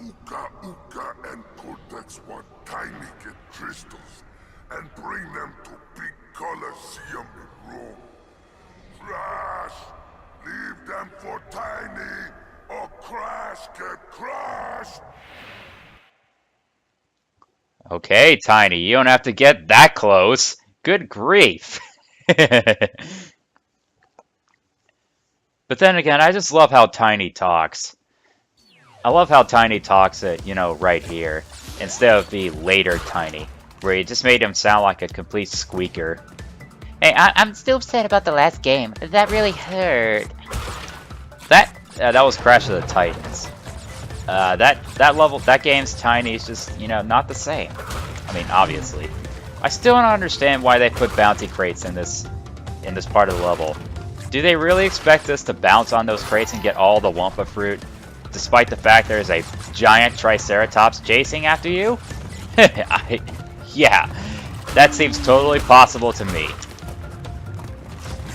Uka Uka and Cortex want tiny get crystals and bring them to big Colosseum in Rome. Crash! Leave them for Tiny, or Crash get crushed! Okay, Tiny, you don't have to get that close. Good grief. But then again, I just love how Tiny talks. I love how Tiny talks right here, instead of the later Tiny, where he just made him sound like a complete squeaker. Hey, I'm still upset about the last game. That really hurt. That was Crash of the Titans. That game's Tiny is just, not the same. I mean, obviously. I still don't understand why they put bounty crates in this part of the level. Do they really expect us to bounce on those crates and get all the Wumpa fruit, despite the fact there's a giant Triceratops chasing after you? Yeah, that seems totally possible to me.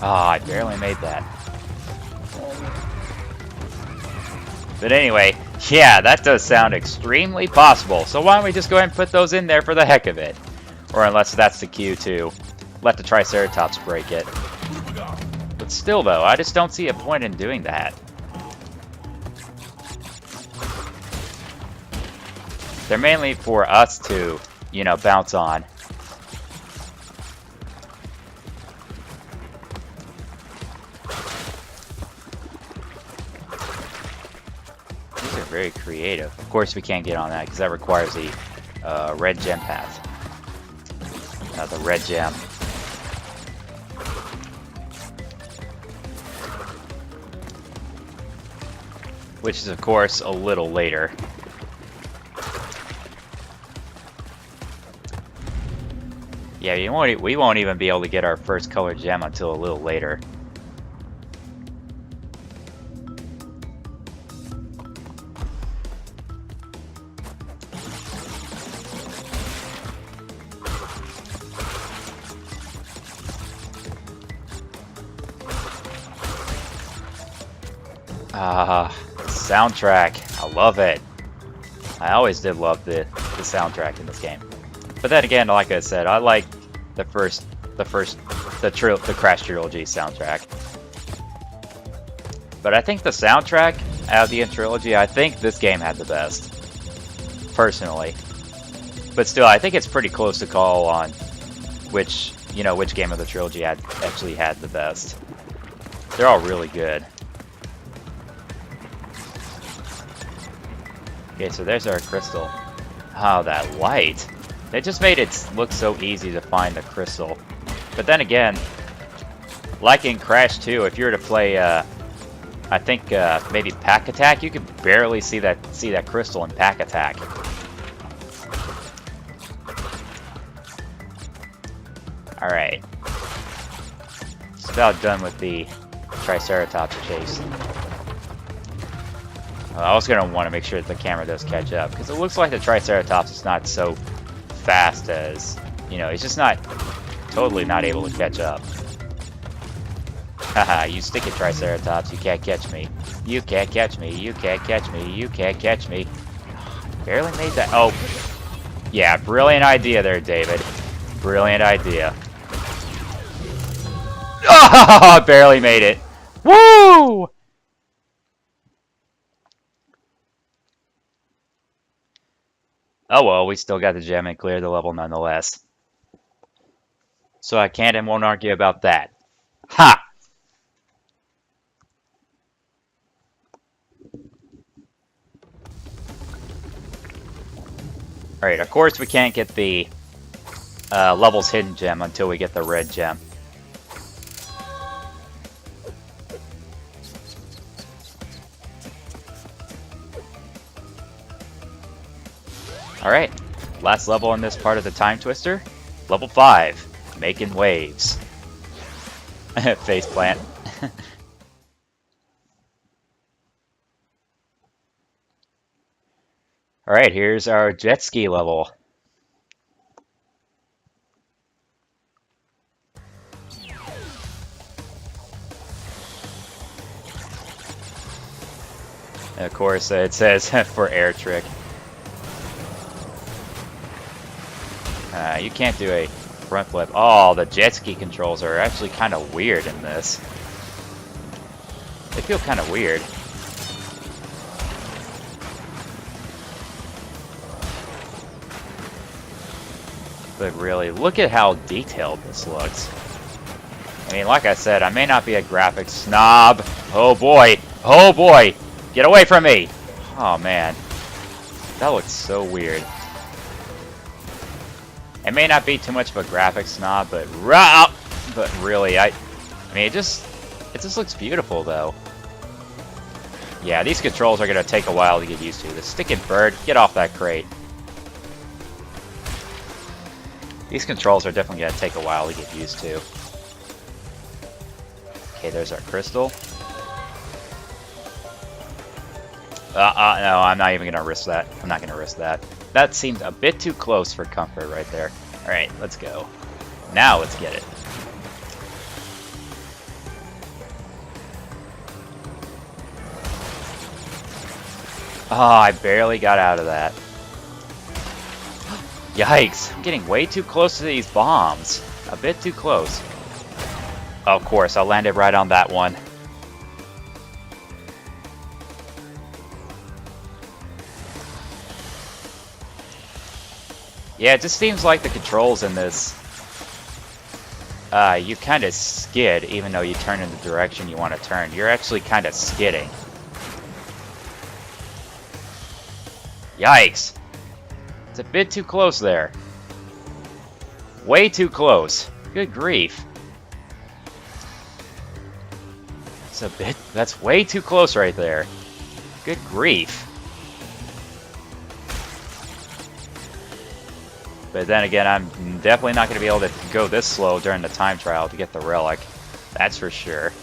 Ah, I barely made that. But anyway, yeah, that does sound extremely possible. So why don't we just go ahead and put those in there for the heck of it? Or unless that's the cue to let the Triceratops break it. But still though, I just don't see a point in doing that. They're mainly for us to, bounce on. These are very creative. Of course we can't get on that because that requires the red gem path. The red gem. Which is of course a little later. Yeah, we won't even be able to get our first colored gem until a little later. Soundtrack. I love it. I always did love the soundtrack in this game. But then again, like I said, I like the Crash Trilogy soundtrack. But I think the soundtrack out of the Trilogy, I think this game had the best, personally. But still, I think it's pretty close to call on which game of the trilogy actually had the best. They're all really good. Okay, so there's our crystal. Oh, that light. They just made it look so easy to find the crystal. But then again, like in Crash 2, if you were to play, I think maybe Pack Attack, you could barely see that crystal in Pack Attack. All right, it's about done with the Triceratops chase. I was gonna want to make sure that the camera does catch up because it looks like the Triceratops is not so fast as, it's just totally not able to catch up. Haha, you stick it, Triceratops, you can't catch me. You can't catch me, you can't catch me, you can't catch me. Barely made that. Oh, yeah, brilliant idea there, David. Brilliant idea. Oh, barely made it. Woo! Oh well, we still got the gem and cleared the level nonetheless. So I can't and won't argue about that. Ha! Alright, of course we can't get the level's hidden gem until we get the red gem. Alright, last level in this part of the Time Twister. Level 5, making waves. Faceplant. Alright, here's our jet ski level. And of course, it says for air trick. You can't do a front flip. Oh, the jet ski controls are actually kind of weird in this. They feel kind of weird. But really, look at how detailed this looks. I mean, like I said, I may not be a graphics snob. Oh boy! Oh boy! Get away from me! Oh man. That looks so weird. It may not be too much of a graphics snob, but really, I mean, it just looks beautiful though. Yeah, these controls are gonna take a while to get used to. The sticking bird, get off that crate. These controls are definitely gonna take a while to get used to. Okay, there's our crystal. No, I'm not even gonna risk that. I'm not gonna risk that. That seemed a bit too close for comfort right there. Alright, let's go. Now let's get it. Oh, I barely got out of that. Yikes, I'm getting way too close to these bombs. A bit too close. Of course, I landed right on that one. Yeah, it just seems like the controls in this, you kind of skid even though you turn in the direction you want to turn. You're actually kind of skidding. Yikes. It's a bit too close there. Way too close. Good grief. That's way too close right there. Good grief. But then again, I'm definitely not going to be able to go this slow during the time trial to get the relic. That's for sure.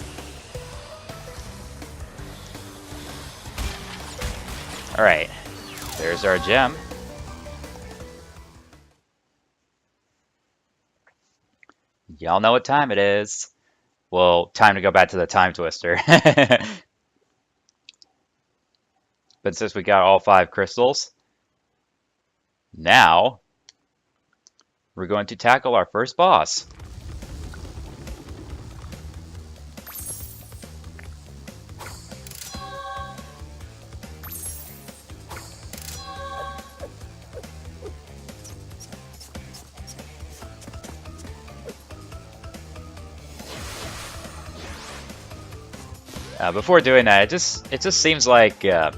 Alright. There's our gem. Y'all know what time it is. Well, time to go back to the time twister. But since we got all 5 crystals, now we're going to tackle our first boss. Before doing that, it just seems like they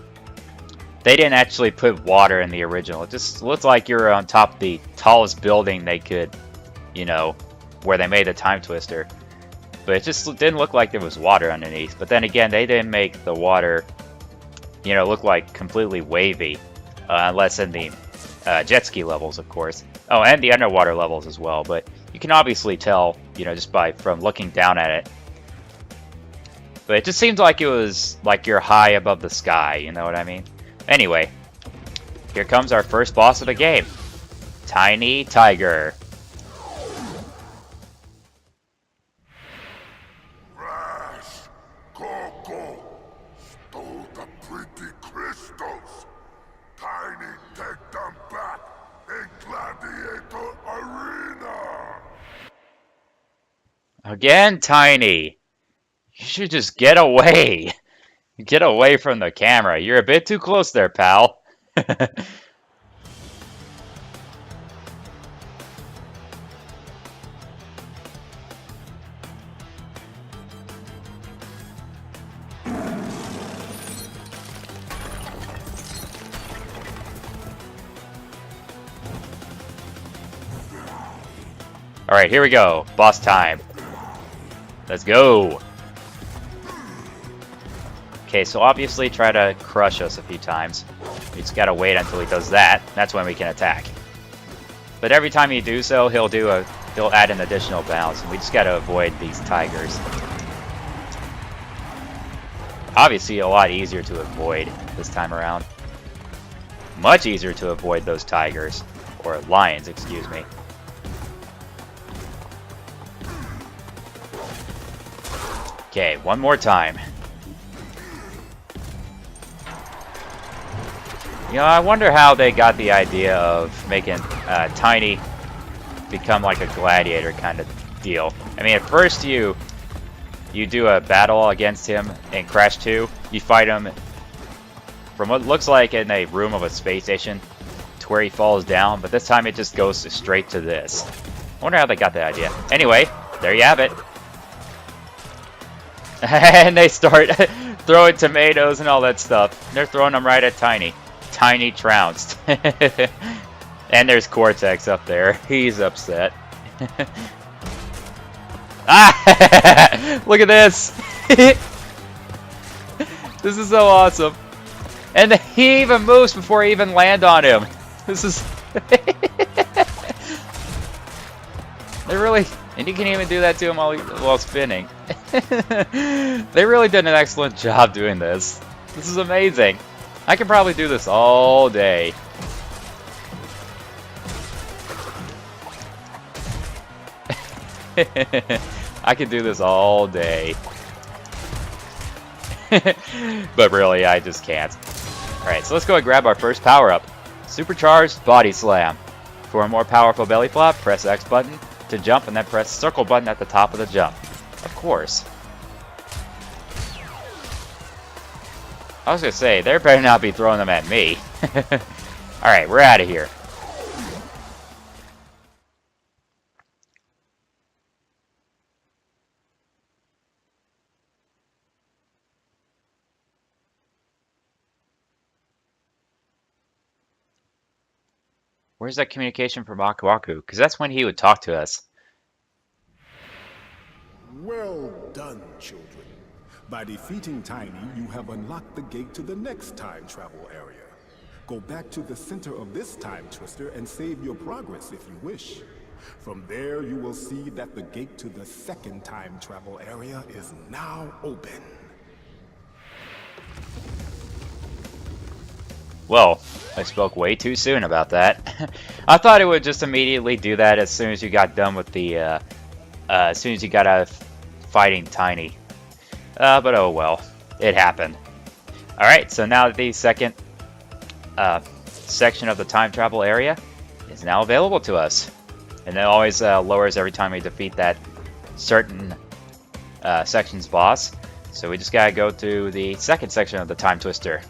didn't actually put water in the original. It just looked like you were on top of the tallest building they could, you know, where they made the time twister. But it just didn't look like there was water underneath. But then again, they didn't make the water, you know, look like completely wavy, unless in the jet ski levels, of course. Oh, and the underwater levels as well. But you can obviously tell, you know, just from looking down at it. But it just seems like it was like you're high above the sky, you know what I mean? Anyway, here comes our first boss of the game. Tiny Tiger. Rash, Coco, stole the pretty crystals. Tiny, take them back in Gladiator Arena. Again, Tiny. You should just get away. Get away from the camera. You're a bit too close there, pal. Alright, here we go. Boss time. Let's go. Okay, so obviously try to crush us a few times. We just gotta wait until he does that. That's when we can attack. But every time you do so, he'll add an additional bounce, and we just gotta avoid these tigers. Obviously a lot easier to avoid this time around. Much easier to avoid those tigers. Or lions, excuse me. Okay, one more time. You know, I wonder how they got the idea of making Tiny become like a gladiator kind of deal. I mean, at first you do a battle against him in Crash 2. You fight him from what looks like in a room of a space station to where he falls down, but this time it just goes straight to this. I wonder how they got that idea. Anyway, there you have it. And they start throwing tomatoes and all that stuff. They're throwing them right at Tiny. Tiny trounced. And there's Cortex up there. He's upset. Ah! Look at this! This is so awesome. And he even moves before I even land on him. This is... They really... And you can even do that to him while spinning. They really did an excellent job doing this. This is amazing. I could probably do this all day. I could do this all day. But really, I just can't. Alright, so let's go and grab our first power-up. Supercharged Body Slam. For a more powerful belly flop, press X button to jump and then press circle button at the top of the jump. Of course. I was gonna say, they better not be throwing them at me. Alright, we're out of here. Where's that communication from Aku Aku? Because that's when he would talk to us. Well done, children. By defeating Tiny, you have unlocked the gate to the next time travel area. Go back to the center of this time twister and save your progress if you wish. From there, you will see that the gate to the second time travel area is now open. Well, I spoke way too soon about that. I thought it would just immediately do that as soon as you got done with the, as soon as you got out of fighting Tiny. But oh well, it happened. Alright, so now the second section of the time travel area is now available to us. And it always lowers every time we defeat that certain section's boss. So we just gotta go to the second section of the time twister.